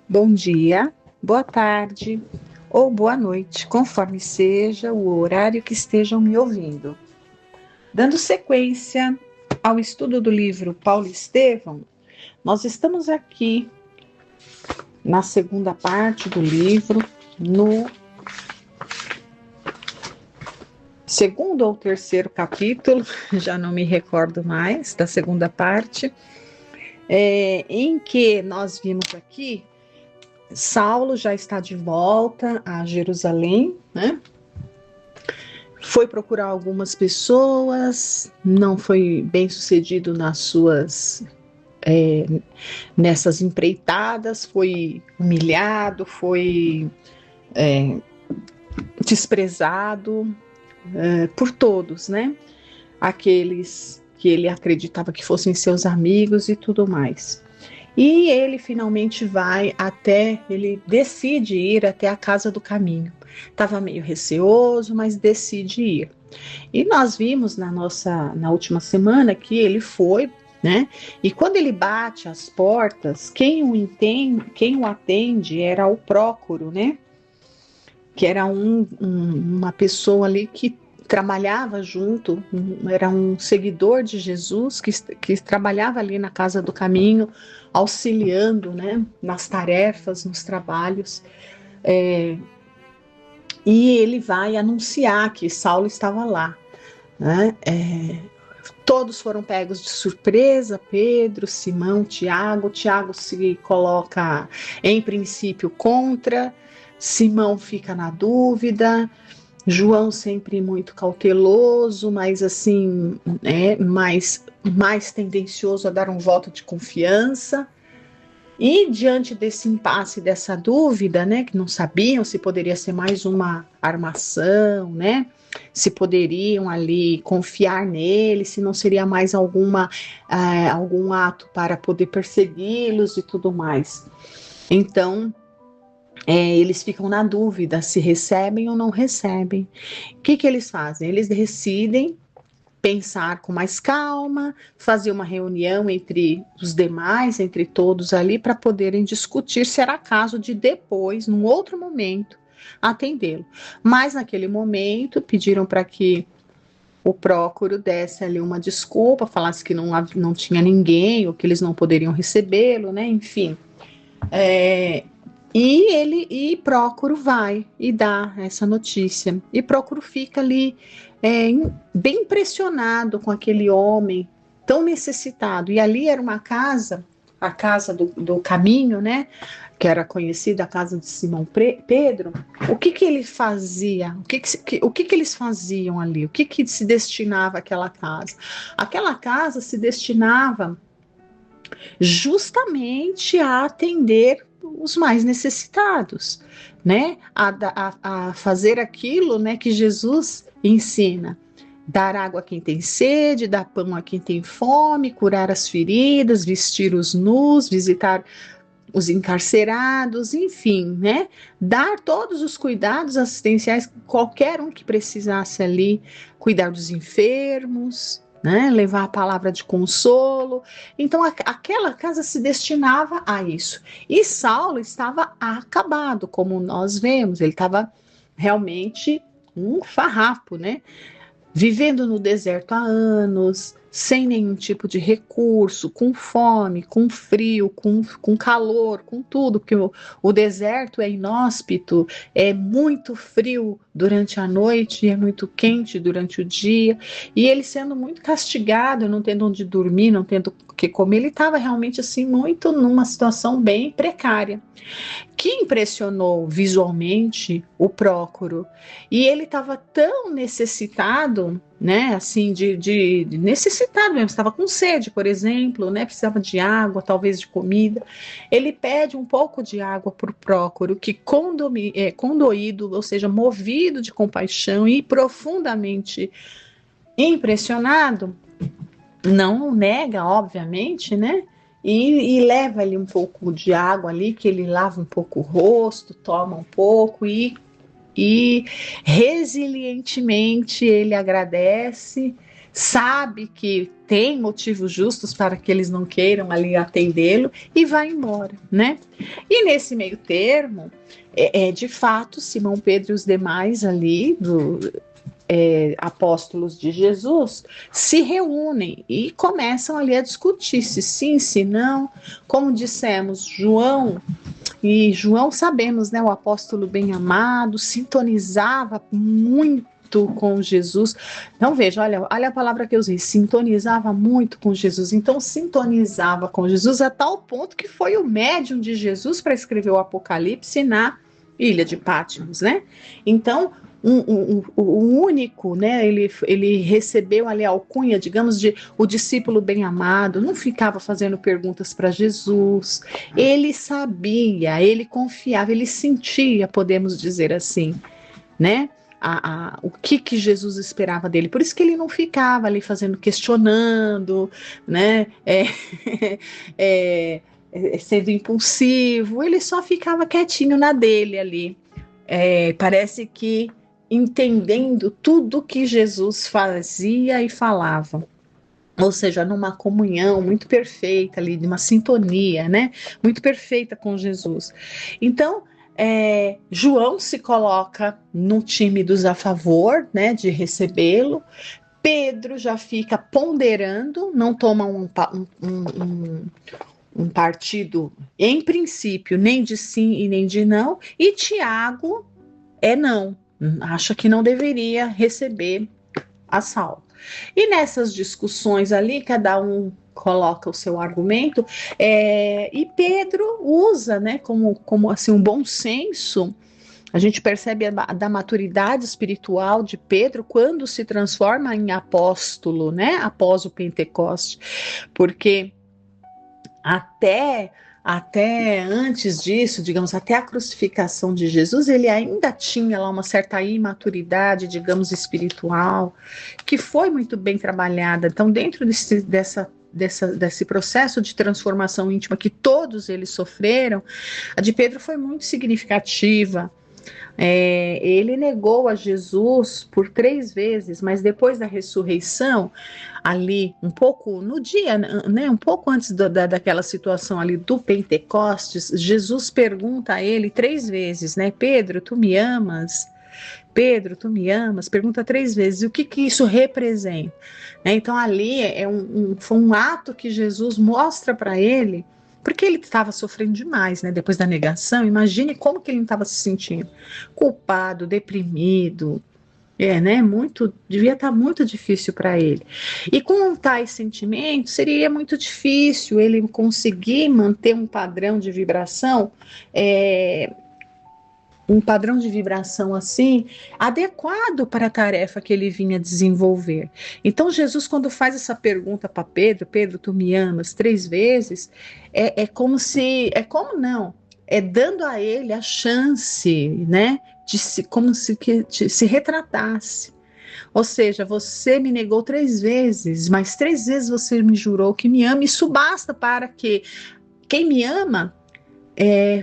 bom dia, boa tarde ou boa noite, conforme seja o horário que estejam me ouvindo. Dando sequência ao estudo do livro Paulo Estevão, nós estamos aqui na segunda parte do livro, no segundo ou terceiro capítulo, já não me recordo mais, da segunda parte, em que nós vimos aqui, Saulo já está de volta a Jerusalém, né? Foi procurar algumas pessoas, não foi bem sucedido nessas empreitadas, foi humilhado, foi desprezado por todos, né? Aqueles que ele acreditava que fossem seus amigos e tudo mais. E ele finalmente ele decide ir até a Casa do Caminho. Estava meio receoso, mas decide ir. E nós vimos na última semana que ele foi, né? E quando ele bate as portas, quem o atende era o prócoro, né? Que era uma pessoa ali que trabalhava junto, era um seguidor de Jesus que trabalhava ali na Casa do Caminho, auxiliando, né, nas tarefas, nos trabalhos. E ele vai anunciar que Saulo estava lá, né? Todos foram pegos de surpresa, Pedro, Simão, Tiago. Tiago se coloca, em princípio, contra, Simão fica na dúvida, João sempre muito cauteloso, mas assim, mais tendencioso a dar um voto de confiança. E diante desse impasse, dessa dúvida, né, que não sabiam se poderia ser mais uma armação, né, se poderiam ali confiar nele, se não seria mais algum ato para poder persegui-los e tudo mais. Então, eles ficam na dúvida se recebem ou não recebem. O que eles fazem? Eles decidem pensar com mais calma, fazer uma reunião entre os demais, entre todos ali, para poderem discutir se era caso de depois, num outro momento, atendê-lo. Mas naquele momento pediram para que o prócoro desse ali uma desculpa, falasse que não tinha ninguém, ou que eles não poderiam recebê-lo, né? Enfim. E Prócoro vai e dá essa notícia. E Prócoro fica ali bem impressionado com aquele homem tão necessitado. E ali era uma casa, a casa do caminho, né? Que era conhecida, a casa de Simão Pedro. O que ele fazia? O que eles faziam ali? O que se destinava àquela casa? Aquela casa se destinava justamente a atender os mais necessitados, né? A fazer aquilo, né, que Jesus ensina: dar água a quem tem sede, dar pão a quem tem fome, curar as feridas, vestir os nus, visitar os encarcerados, enfim, né? Dar todos os cuidados assistenciais, qualquer um que precisasse ali, cuidar dos enfermos, né? Levar a palavra de consolo. Então aquela casa se destinava a isso. E Saulo estava acabado, como nós vemos, ele estava realmente um farrapo, né? Vivendo no deserto há anos, sem nenhum tipo de recurso, com fome, com frio, com calor, com tudo, porque o deserto é inóspito, é muito frio durante a noite, é muito quente durante o dia, e ele sendo muito castigado, não tendo onde dormir, não tendo o que comer, ele estava realmente assim muito numa situação bem precária, que impressionou visualmente o Prócoro. E ele estava tão necessitado, né, assim, de necessitado mesmo, estava com sede, por exemplo, né, precisava de água, talvez de comida. Ele pede um pouco de água para o Prócoro, que condoído, ou seja, movido de compaixão e profundamente impressionado, não nega, obviamente, né? E leva ali um pouco de água ali, que ele lava um pouco o rosto, toma um pouco e resilientemente ele agradece, sabe que tem motivos justos para que eles não queiram ali atendê-lo e vai embora, né? E nesse meio termo, de fato, Simão Pedro e os demais ali apóstolos de Jesus se reúnem e começam ali a discutir se sim, se não. Como dissemos, João sabemos, né, o apóstolo bem amado, sintonizava muito com Jesus. Então veja, olha a palavra que eu usei, sintonizava muito com Jesus. Então sintonizava com Jesus a tal ponto que foi o médium de Jesus para escrever o Apocalipse na ilha de Patmos, né? Então o único, né? Ele recebeu ali a alcunha, digamos, de o discípulo bem amado, não ficava fazendo perguntas para Jesus, ele sabia, ele confiava, ele sentia, podemos dizer assim, né? O que Jesus esperava dele. Por isso que ele não ficava ali questionando, né? Sendo impulsivo, ele só ficava quietinho na dele ali. Parece que entendendo tudo que Jesus fazia e falava. Ou seja, numa comunhão muito perfeita ali, de uma sintonia, né? Muito perfeita com Jesus. Então, João se coloca no time dos a favor, né? De recebê-lo. Pedro já fica ponderando, não toma um partido, em princípio, nem de sim e nem de não. E Tiago não. Acha que não deveria receber a Saulo. E nessas discussões ali, cada um coloca o seu argumento, e Pedro usa, né, como assim, um bom senso. A gente percebe da maturidade espiritual de Pedro quando se transforma em apóstolo, né, após o Pentecoste, porque até antes disso, digamos, até a crucificação de Jesus, ele ainda tinha lá uma certa imaturidade, digamos, espiritual, que foi muito bem trabalhada. Então, dentro desse processo de transformação íntima que todos eles sofreram, a de Pedro foi muito significativa. Ele negou a Jesus por 3 vezes, mas depois da ressurreição, ali um pouco no dia, né, um pouco antes daquela situação ali do Pentecostes, Jesus pergunta a ele 3 vezes, né, Pedro, tu me amas? Pedro, tu me amas? Pergunta 3 vezes. E o que isso representa? Então ali foi um ato que Jesus mostra para ele, porque ele estava sofrendo demais, né? Depois da negação, imagine como que ele estava se sentindo. Culpado, deprimido, né? Devia estar muito difícil para ele. E com tais sentimentos, seria muito difícil ele conseguir manter um padrão de vibração assim, adequado para a tarefa que ele vinha desenvolver. Então, Jesus, quando faz essa pergunta para Pedro, Pedro, tu me amas 3 vezes, como não? É dando a ele a chance, né, como se se retratasse. Ou seja, você me negou 3 vezes, mas 3 vezes você me jurou que me ama. Isso basta para que quem me ama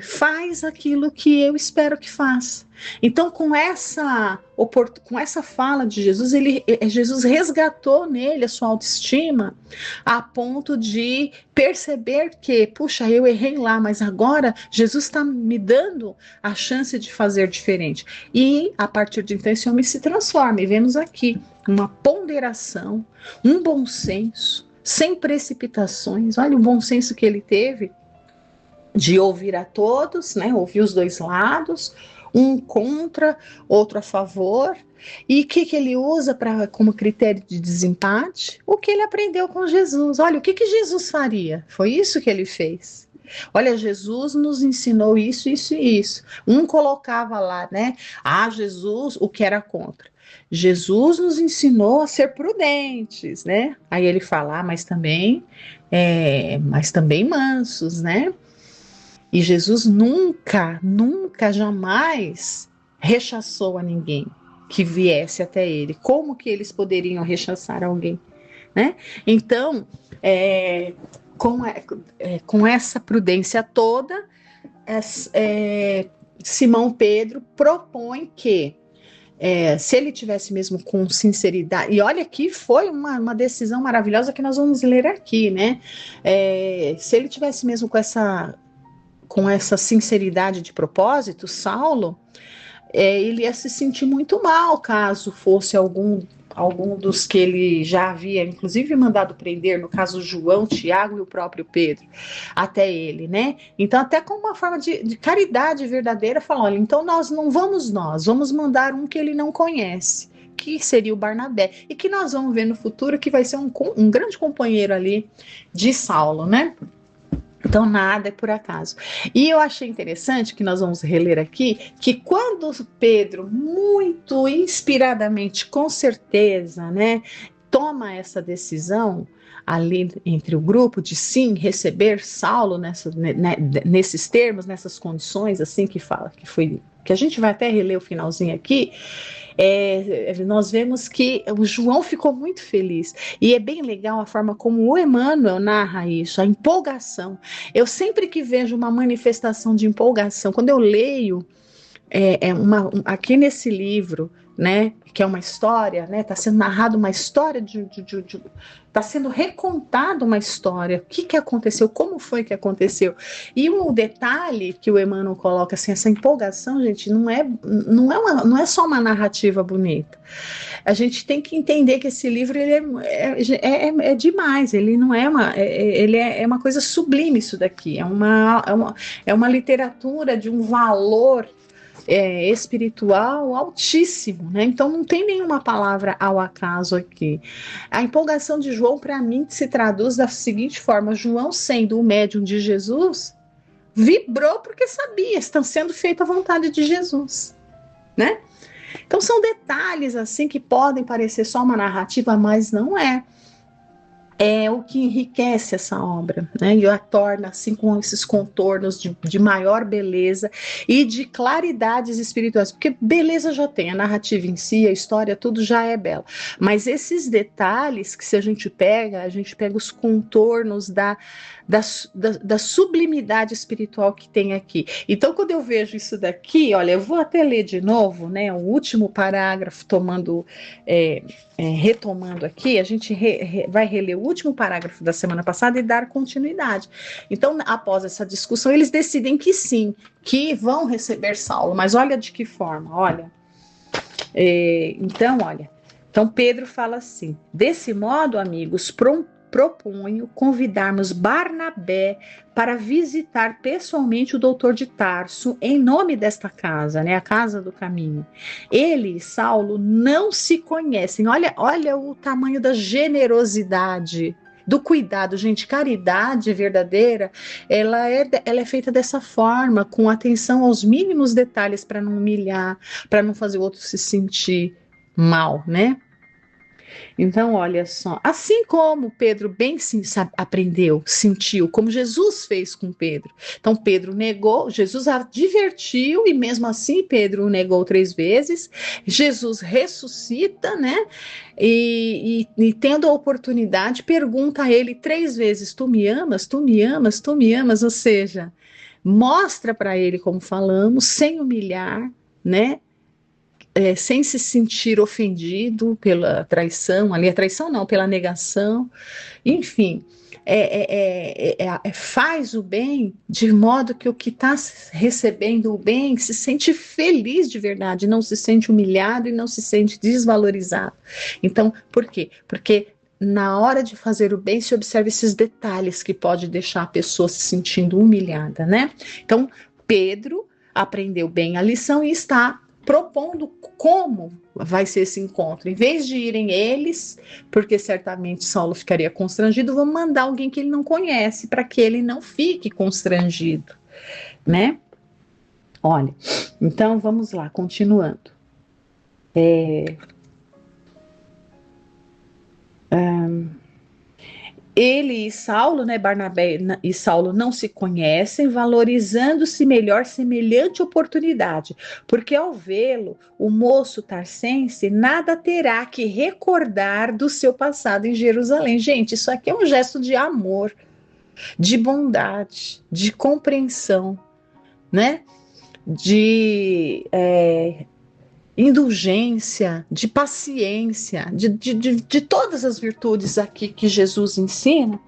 faz aquilo que eu espero que faça. Então, com essa fala de Jesus, Jesus resgatou nele a sua autoestima a ponto de perceber que, puxa, eu errei lá, mas agora Jesus está me dando a chance de fazer diferente. E, a partir de então, esse homem se transforma. E vemos aqui uma ponderação, um bom senso, sem precipitações. Olha o bom senso que ele teve de ouvir a todos, né? Ouvir os 2 lados, um contra, outro a favor. E o que ele usa como critério de desempate? O que ele aprendeu com Jesus. Olha, o que Jesus faria? Foi isso que ele fez. Olha, Jesus nos ensinou isso, isso e isso. Um colocava lá, né? Jesus, o que era contra. Jesus nos ensinou a ser prudentes, né? Aí ele fala, mas também mansos, né? E Jesus nunca, nunca, jamais rechaçou a ninguém que viesse até ele. Como que eles poderiam rechaçar alguém, né? Então, com essa prudência toda, Simão Pedro propõe que Se ele tivesse mesmo com sinceridade, e olha que foi uma decisão maravilhosa que nós vamos ler aqui, né? Se ele tivesse mesmo com essa sinceridade de propósito, Saulo, ele ia se sentir muito mal caso fosse algum dos que ele já havia, inclusive, mandado prender, no caso João, Tiago e o próprio Pedro, até ele, né? Então, até como uma forma de caridade verdadeira, falar, olha, então vamos mandar um que ele não conhece, que seria o Barnabé, e que nós vamos ver no futuro que vai ser um grande companheiro ali de Saulo, né? Então, nada é por acaso. E eu achei interessante, que nós vamos reler aqui, que quando Pedro, muito inspiradamente, com certeza, né, toma essa decisão ali entre o grupo de sim receber Saulo nesses termos, nessas condições, assim que fala, que a gente vai até reler o finalzinho aqui. Nós vemos que o João ficou muito feliz, e é bem legal a forma como o Emmanuel narra isso, a empolgação. Eu sempre que vejo uma manifestação de empolgação, quando eu leio aqui nesse livro, né, que é uma história, né, está sendo narrada uma história, está sendo recontada uma história, o que aconteceu, como foi que aconteceu, e um detalhe que o Emmanuel coloca, assim, essa empolgação, gente, não é só uma narrativa bonita, a gente tem que entender que esse livro ele é demais, ele não é ele é uma coisa sublime isso daqui, é uma literatura de um valor espiritual altíssimo, né? Então não tem nenhuma palavra ao acaso aqui. A empolgação de João, para mim, se traduz da seguinte forma: João, sendo o médium de Jesus, vibrou porque sabia, está sendo feita a vontade de Jesus, né? Então são detalhes assim que podem parecer só uma narrativa, mas não é. É o que enriquece essa obra, né? E a torna assim com esses contornos de maior beleza e de claridades espirituais, porque beleza já tem, a narrativa em si, a história, tudo já é bela, mas esses detalhes que se a gente pega os contornos da sublimidade espiritual que tem aqui. Então, quando eu vejo isso daqui, olha, eu vou até ler de novo, né? O último parágrafo, retomando aqui, a gente vai reler o último parágrafo da semana passada e dar continuidade. Então, após essa discussão, eles decidem que sim, que vão receber Saulo, mas olha de que forma, olha. Então Pedro fala assim: desse modo, amigos, proponho convidarmos Barnabé para visitar pessoalmente o doutor de Tarso em nome desta casa, né, a casa do caminho. Ele e Saulo não se conhecem. Olha o tamanho da generosidade, do cuidado, gente. Caridade verdadeira, ela é feita dessa forma, com atenção aos mínimos detalhes, para não humilhar, para não fazer o outro se sentir mal, né? Então, olha só, assim como Pedro bem aprendeu, sentiu, como Jesus fez com Pedro. Então, Pedro negou, Jesus advertiu, e mesmo assim Pedro o negou 3 vezes. Jesus ressuscita, né? E tendo a oportunidade, pergunta a ele 3 vezes: tu me amas? Tu me amas? Tu me amas? Ou seja, mostra para ele, como falamos, sem humilhar, né? Sem se sentir ofendido pela traição, ali a traição não, pela negação, enfim, faz o bem de modo que o que está recebendo o bem se sente feliz de verdade, não se sente humilhado e não se sente desvalorizado. Então, por quê? Porque na hora de fazer o bem se observa esses detalhes que pode deixar a pessoa se sentindo humilhada, né? Então, Pedro aprendeu bem a lição e está propondo como vai ser esse encontro. Em vez de irem eles, porque certamente Saulo ficaria constrangido, vamos mandar alguém que ele não conhece, para que ele não fique constrangido, né? Olha, então vamos lá, continuando. Ele e Saulo, né, Barnabé e Saulo não se conhecem, valorizando-se melhor semelhante oportunidade, porque ao vê-lo, o moço tarsense nada terá que recordar do seu passado em Jerusalém. Gente, isso aqui é um gesto de amor, de bondade, de compreensão, né? indulgência, de paciência, de todas as virtudes aqui que Jesus ensina,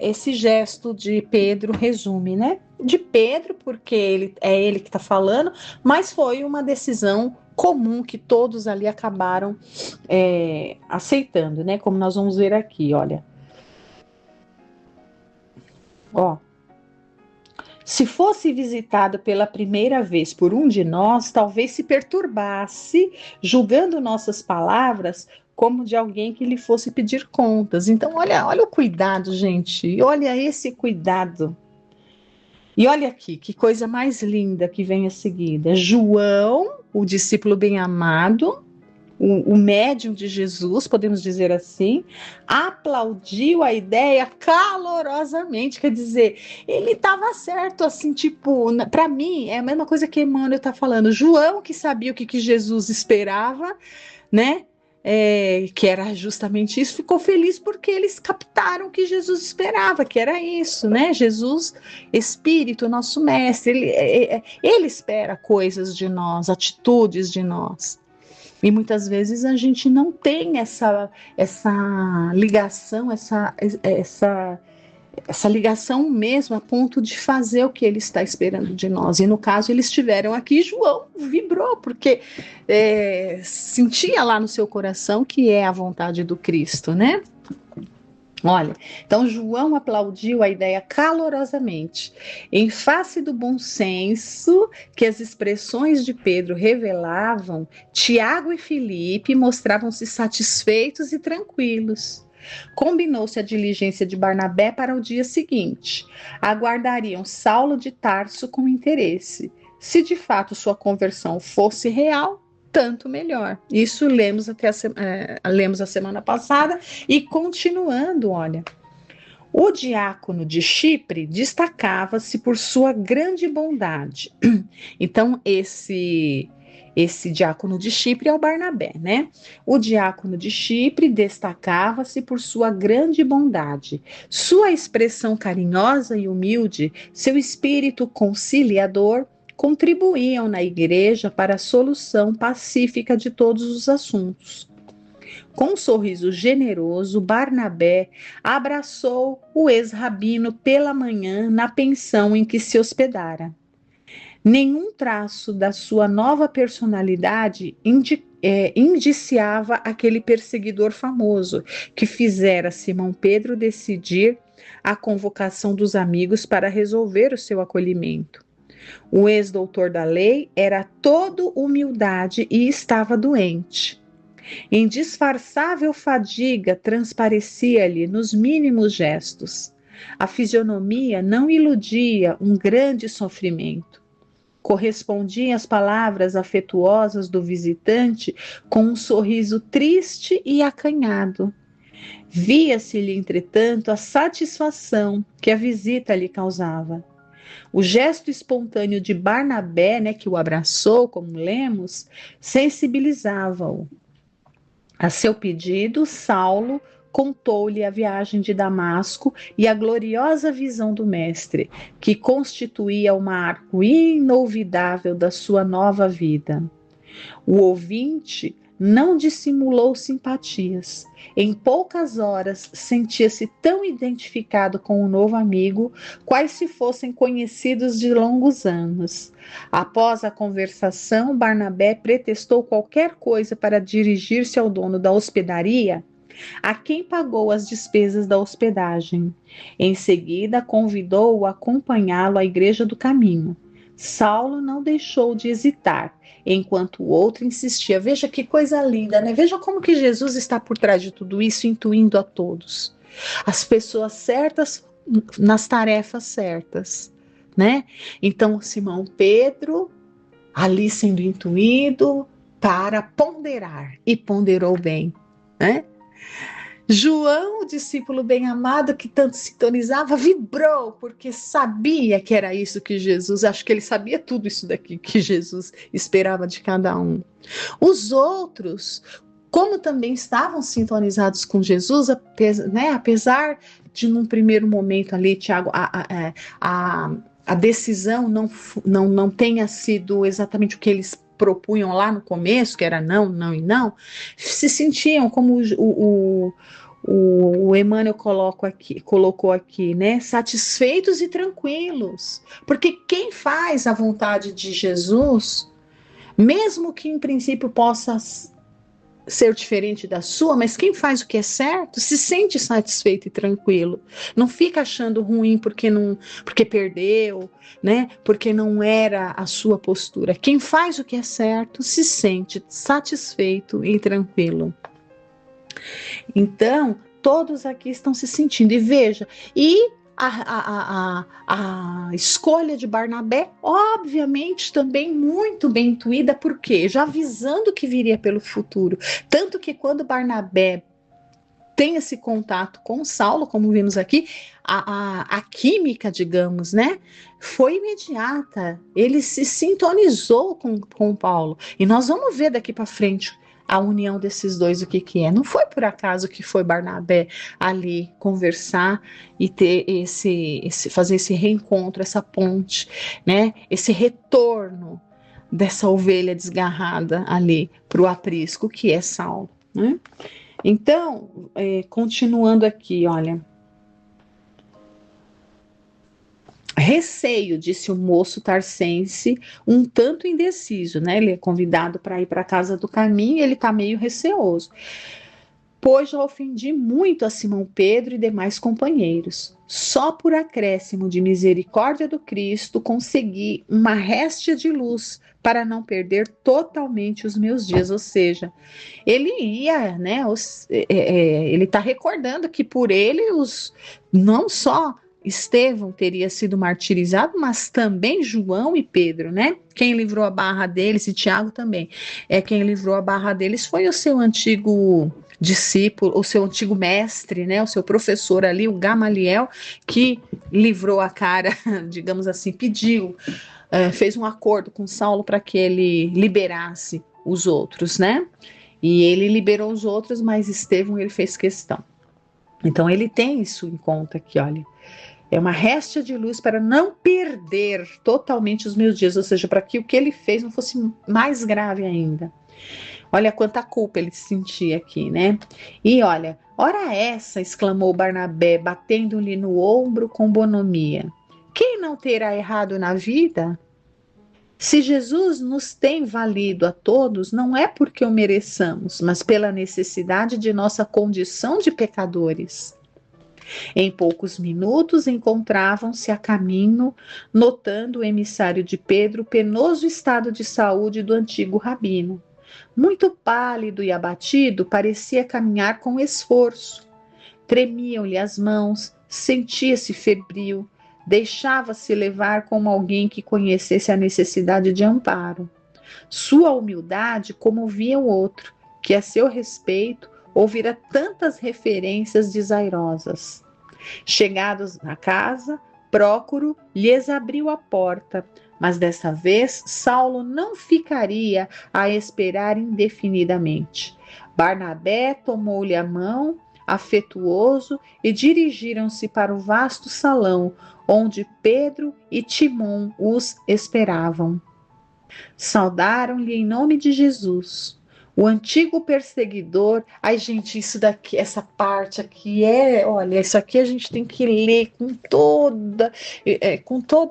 esse gesto de Pedro resume, né? De Pedro, porque ele que está falando, mas foi uma decisão comum que todos ali acabaram aceitando, né? Como nós vamos ver aqui, olha. Ó. Se fosse visitado pela primeira vez por um de nós, talvez se perturbasse, julgando nossas palavras como de alguém que lhe fosse pedir contas. Então, olha o cuidado, gente. Olha esse cuidado. E olha aqui, que coisa mais linda que vem a seguida. João, o discípulo bem-amado, o médium de Jesus, podemos dizer assim, aplaudiu a ideia calorosamente, quer dizer, ele estava certo, assim, tipo, para mim, é a mesma coisa que Emmanuel está falando, João que sabia o que Jesus esperava, né, que era justamente isso, ficou feliz porque eles captaram o que Jesus esperava, que era isso, né, Jesus, Espírito, nosso mestre, ele espera coisas de nós, atitudes de nós. E muitas vezes a gente não tem essa ligação, essa ligação mesmo a ponto de fazer o que ele está esperando de nós. E no caso, eles estiveram aqui, João vibrou, porque sentia lá no seu coração que é a vontade do Cristo, né? Olha, então João aplaudiu a ideia calorosamente. Em face do bom senso que as expressões de Pedro revelavam, Tiago e Filipe mostravam-se satisfeitos e tranquilos. Combinou-se a diligência de Barnabé para o dia seguinte. Aguardariam Saulo de Tarso com interesse. Se de fato sua conversão fosse real, tanto melhor. Isso lemos a semana passada e continuando, olha. O diácono de Chipre destacava-se por sua grande bondade. Então, esse diácono de Chipre é o Barnabé, né? O diácono de Chipre destacava-se por sua grande bondade, sua expressão carinhosa e humilde, seu espírito conciliador, contribuíam na igreja para a solução pacífica de todos os assuntos. Com um sorriso generoso, Barnabé abraçou o ex-rabino pela manhã na pensão em que se hospedara. Nenhum traço da sua nova personalidade indiciava aquele perseguidor famoso que fizera Simão Pedro decidir a convocação dos amigos para resolver o seu acolhimento. O ex-doutor da lei era todo humildade e estava doente. Indisfarçável fadiga transparecia-lhe nos mínimos gestos. A fisionomia não iludia um grande sofrimento. Correspondia às palavras afetuosas do visitante com um sorriso triste e acanhado. Via-se-lhe, entretanto, a satisfação que a visita lhe causava. O gesto espontâneo de Barnabé, né, que o abraçou, como lemos, sensibilizava-o. A seu pedido, Saulo contou-lhe a viagem de Damasco e a gloriosa visão do mestre, que constituía o marco inolvidável da sua nova vida. O ouvinte não dissimulou simpatias. Em poucas horas sentia-se tão identificado com o novo amigo, quais se fossem conhecidos de longos anos. Após a conversação, Barnabé pretextou qualquer coisa para dirigir-se ao dono da hospedaria, a quem pagou as despesas da hospedagem. Em seguida, convidou-o a acompanhá-lo à igreja do caminho. Saulo não deixou de hesitar, enquanto o outro insistia. Veja que coisa linda, né? Veja como que Jesus está por trás de tudo isso, intuindo a todos. As pessoas certas nas tarefas certas, né? Então, Simão Pedro, ali sendo intuído para ponderar, e ponderou bem, né? João, o discípulo bem-amado que tanto sintonizava, vibrou, porque sabia que era isso que Jesus, acho que ele sabia tudo isso daqui que Jesus esperava de cada um. Os outros, como também estavam sintonizados com Jesus, apesar de num primeiro momento ali, Tiago, a decisão não tenha sido exatamente o que eles propunham lá no começo, que era não, não e não, se sentiam como o Emmanuel colocou aqui, né? Satisfeitos e tranquilos. Porque quem faz a vontade de Jesus, mesmo que em princípio possa ser diferente da sua, mas quem faz o que é certo se sente satisfeito e tranquilo. Não fica achando ruim porque perdeu, né? Porque não era a sua postura. Quem faz o que é certo se sente satisfeito e tranquilo. Então, todos aqui estão se sentindo. E veja, a escolha de Barnabé, obviamente, também muito bem intuída, porque já avisando o que viria pelo futuro. Tanto que quando Barnabé tem esse contato com Saulo, como vimos aqui, a química, digamos, né, foi imediata. Ele se sintonizou com Paulo. E nós vamos ver daqui para frente a união desses dois, o que é. Não foi por acaso que foi Barnabé ali conversar e ter fazer esse reencontro, essa ponte, né, esse retorno dessa ovelha desgarrada ali para o aprisco, que é Saulo, né? Então, continuando aqui, olha. Receio, disse o moço tarcense, um tanto indeciso, né? Ele é convidado para ir para a casa do caminho e ele está meio receoso. Pois já ofendi muito a Simão Pedro e demais companheiros. Só por acréscimo de misericórdia do Cristo consegui uma réstia de luz para não perder totalmente os meus dias. Ou seja, ele ia, né? Ele está recordando que por ele não só Estevão teria sido martirizado, mas também João e Pedro, né? Quem livrou a barra deles, e Tiago também. Quem livrou a barra deles foi o seu antigo discípulo, o seu antigo mestre, né? O seu professor ali, o Gamaliel, que livrou a cara, digamos assim, pediu, fez um acordo com Saulo para que ele liberasse os outros, né? E ele liberou os outros, mas Estevão ele fez questão. Então ele tem isso em conta aqui, olha. É uma réstia de luz para não perder totalmente os meus dias, ou seja, para que o que ele fez não fosse mais grave ainda. Olha quanta culpa ele sentia aqui, né? E olha, ora essa, exclamou Barnabé, batendo-lhe no ombro com bonomia. Quem não terá errado na vida? Se Jesus nos tem valido a todos, não é porque o mereçamos, mas pela necessidade de nossa condição de pecadores. Em poucos minutos encontravam-se a caminho, notando o emissário de Pedro o penoso estado de saúde do antigo rabino. Muito pálido e abatido, parecia caminhar com esforço. Tremiam-lhe as mãos, sentia-se febril, deixava-se levar como alguém que conhecesse a necessidade de amparo. Sua humildade comovia o outro, que a seu respeito ouvira tantas referências desairosas. Chegados na casa, Prócoro lhes abriu a porta, mas dessa vez Saulo não ficaria a esperar indefinidamente. Barnabé tomou-lhe a mão, afetuoso, e dirigiram-se para o vasto salão, onde Pedro e Timon os esperavam. Saudaram-lhe em nome de Jesus. O antigo perseguidor, ai gente, isso daqui, essa parte aqui olha, isso aqui a gente tem que ler com toda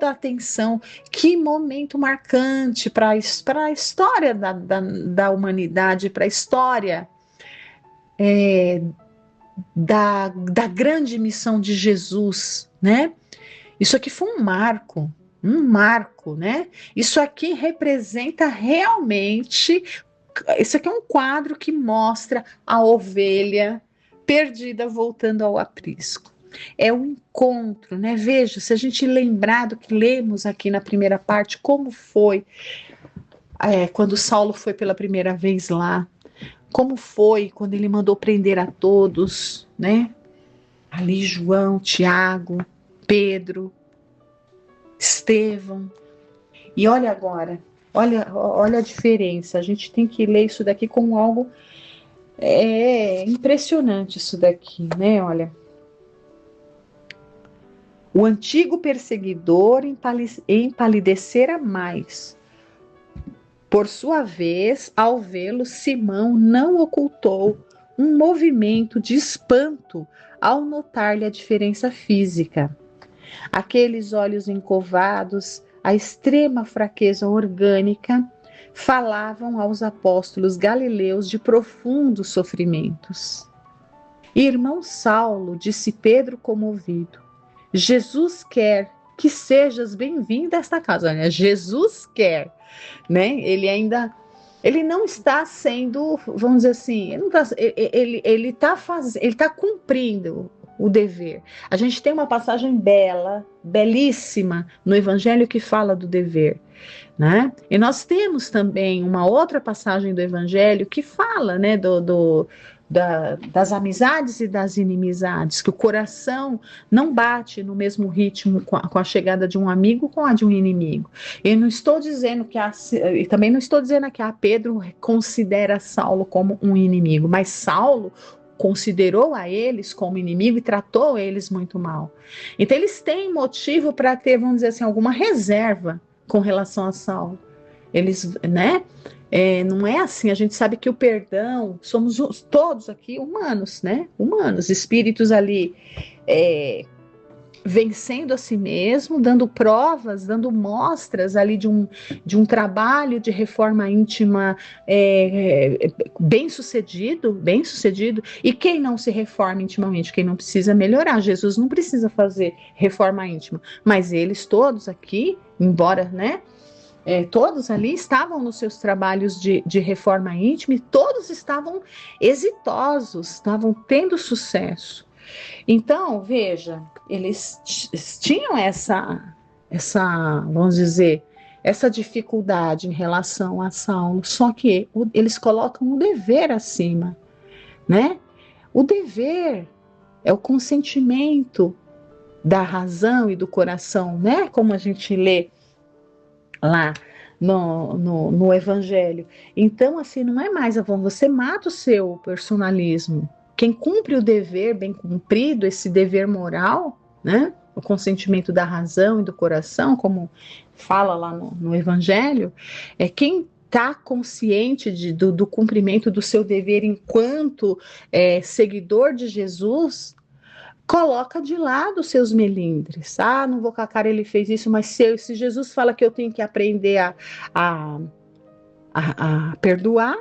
a atenção. Que momento marcante para a história da humanidade, para a história da grande missão de Jesus, né? Isso aqui foi um marco, né? Isso aqui representa realmente. Isso aqui é um quadro que mostra a ovelha perdida voltando ao aprisco. É um encontro, né? Veja, se a gente lembrar do que lemos aqui na primeira parte, como foi quando Saulo foi pela primeira vez lá, como foi quando ele mandou prender a todos, né? Ali João, Tiago, Pedro, Estevão. E olha agora, olha a diferença. A gente tem que ler isso daqui como algo impressionante isso daqui, né? Olha, o antigo perseguidor empalidecera mais, Por sua vez, ao vê-lo, Simão não ocultou um movimento de espanto ao notar-lhe a diferença física. Aqueles olhos encovados, a extrema fraqueza orgânica, falavam aos apóstolos galileus de profundos sofrimentos. Irmão Saulo, disse Pedro comovido, Jesus quer que sejas bem-vindo a esta casa. Olha, Jesus quer, né? Ele não está sendo, vamos dizer assim, ele está cumprindo o dever. A gente tem uma passagem belíssima no Evangelho que fala do dever, né? E nós temos também uma outra passagem do Evangelho que fala, né, das amizades e das inimizades, que o coração não bate no mesmo ritmo com a chegada de um amigo com a de um inimigo. Eu não estou dizendo e também não estou dizendo que a Pedro considera Saulo como um inimigo, mas Saulo considerou a eles como inimigo e tratou eles muito mal. Então eles têm motivo para ter, vamos dizer assim, alguma reserva com relação a Saulo. Eles, né? Não é assim, a gente sabe que o perdão, somos todos aqui humanos, né? Humanos, espíritos ali vencendo a si mesmo, dando provas, dando mostras ali de um trabalho de reforma íntima bem sucedido, e quem não se reforma intimamente, quem não precisa melhorar, Jesus não precisa fazer reforma íntima, mas eles todos aqui, embora, né, todos ali estavam nos seus trabalhos de reforma íntima e todos estavam exitosos, estavam tendo sucesso. Então, veja, eles tinham vamos dizer, essa dificuldade em relação a Saulo, só que eles colocam o dever acima, né? O dever é o consentimento da razão e do coração, né? Como a gente lê lá no Evangelho. Então, assim, não é mais você mata o seu personalismo. Quem cumpre o dever bem cumprido, esse dever moral, né? O consentimento da razão e do coração, como fala lá no Evangelho, é quem está consciente do cumprimento do seu dever enquanto seguidor de Jesus, coloca de lado os seus melindres. Não vou com a cara, ele fez isso, mas se Jesus fala que eu tenho que aprender a perdoar,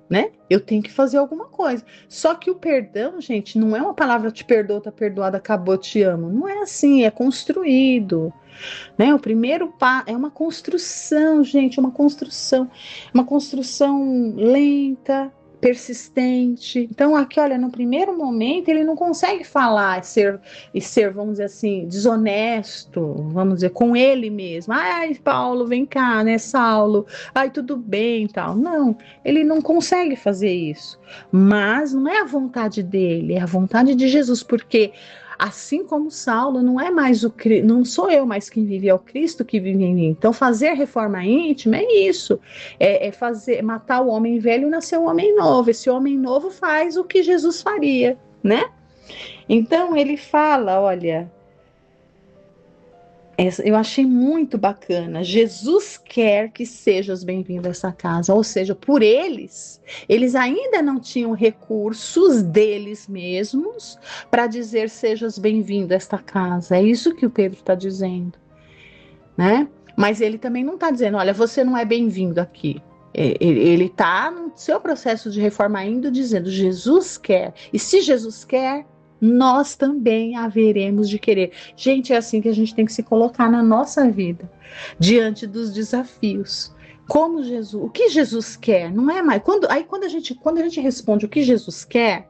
né? Eu tenho que fazer alguma coisa. Só que o perdão, gente, não é uma palavra te perdoa, tá perdoado, acabou, te amo. Não é assim, é construído, né? O primeiro é uma construção, gente, uma construção lenta, persistente. Então, aqui, olha, no primeiro momento, ele não consegue falar e ser, vamos dizer assim, desonesto, vamos dizer, com ele mesmo. Ai, Paulo, vem cá, né, Saulo? Ai, tudo bem, tal. Não, ele não consegue fazer isso. Mas não é a vontade dele, é a vontade de Jesus, porque assim como Saulo, não sou eu mais quem vive, é o Cristo que vive em mim. Então, fazer reforma íntima é isso, matar o homem velho e nascer o homem novo. Esse homem novo faz o que Jesus faria, né? Então, ele fala, olha, eu achei muito bacana. Jesus quer que sejas bem-vindo a essa casa. Ou seja, por eles ainda não tinham recursos deles mesmos para dizer sejas bem-vindo a esta casa. É isso que o Pedro está dizendo, né? Mas ele também não está dizendo, olha, você não é bem-vindo aqui. Ele está no seu processo de reforma ainda dizendo, Jesus quer. E se Jesus quer, nós também haveremos de querer. Gente, é assim que a gente tem que se colocar na nossa vida, diante dos desafios. Como Jesus, o que Jesus quer, não é mais. Quando a gente responde o que Jesus quer,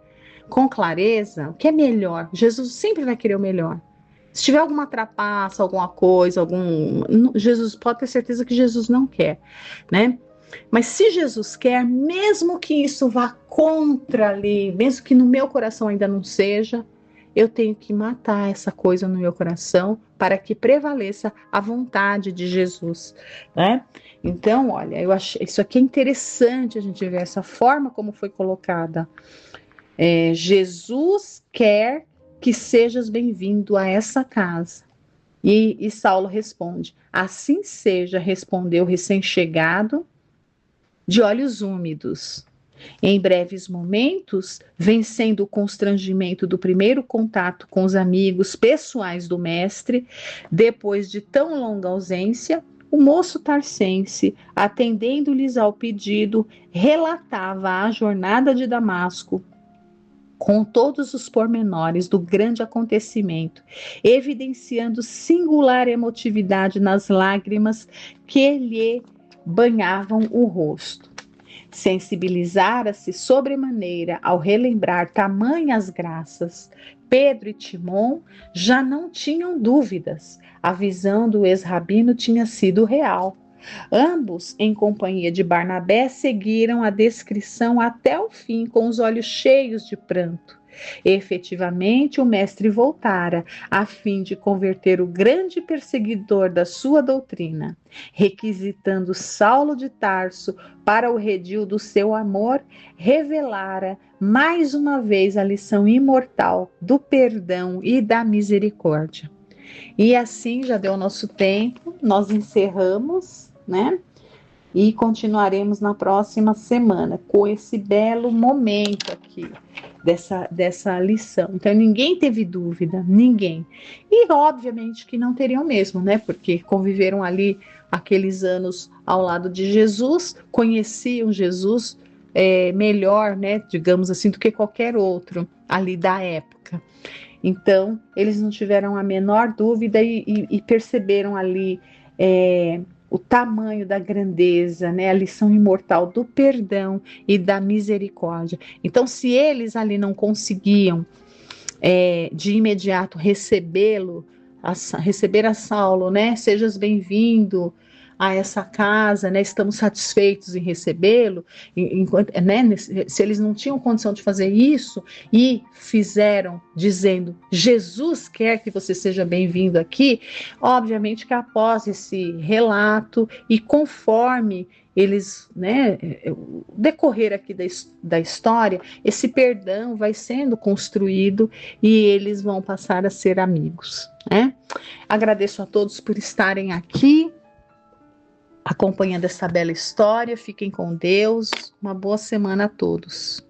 com clareza, o que é melhor, Jesus sempre vai querer o melhor. Se tiver alguma trapaça, alguma coisa, Jesus, pode ter certeza que Jesus não quer, né? Mas se Jesus quer, mesmo que isso vá contra ali, mesmo que no meu coração ainda não seja, eu tenho que matar essa coisa no meu coração para que prevaleça a vontade de Jesus, né? Então, olha, eu acho isso aqui é interessante a gente ver essa forma como foi colocada. Jesus quer que sejas bem-vindo a essa casa. E Saulo responde, assim seja, respondeu o recém-chegado, de olhos úmidos. Em breves momentos, vencendo o constrangimento do primeiro contato com os amigos pessoais do mestre, depois de tão longa ausência, o moço tarcense, atendendo-lhes ao pedido, relatava a jornada de Damasco, com todos os pormenores do grande acontecimento, evidenciando singular emotividade nas lágrimas que lhe banhavam o rosto. Sensibilizara-se sobremaneira ao relembrar tamanhas graças. Pedro e Timon já não tinham dúvidas. A visão do ex-rabino tinha sido real. Ambos, em companhia de Barnabé, seguiram a descrição até o fim com os olhos cheios de pranto. Efetivamente, o mestre voltara, a fim de converter o grande perseguidor da sua doutrina, requisitando Saulo de Tarso para o redil do seu amor, revelara mais uma vez a lição imortal do perdão e da misericórdia. E assim já deu nosso tempo, nós encerramos, né? E continuaremos na próxima semana com esse belo momento aqui dessa lição. Então ninguém teve dúvida, ninguém. E obviamente que não teriam mesmo, né? Porque conviveram ali aqueles anos ao lado de Jesus, conheciam Jesus melhor, né? Digamos assim, do que qualquer outro ali da época. Então eles não tiveram a menor dúvida e perceberam ali o tamanho da grandeza, né? A lição imortal do perdão e da misericórdia. Então, se eles ali não conseguiam de imediato receber a Saulo, né? Sejas bem-vindo a essa casa, né? Estamos satisfeitos em recebê-lo, né? Se eles não tinham condição de fazer isso e fizeram dizendo Jesus quer que você seja bem-vindo aqui, obviamente que após esse relato e conforme eles, né, decorrer aqui da história, esse perdão vai sendo construído e eles vão passar a ser amigos, né? Agradeço a todos por estarem aqui acompanhando essa bela história. Fiquem com Deus. Uma boa semana a todos.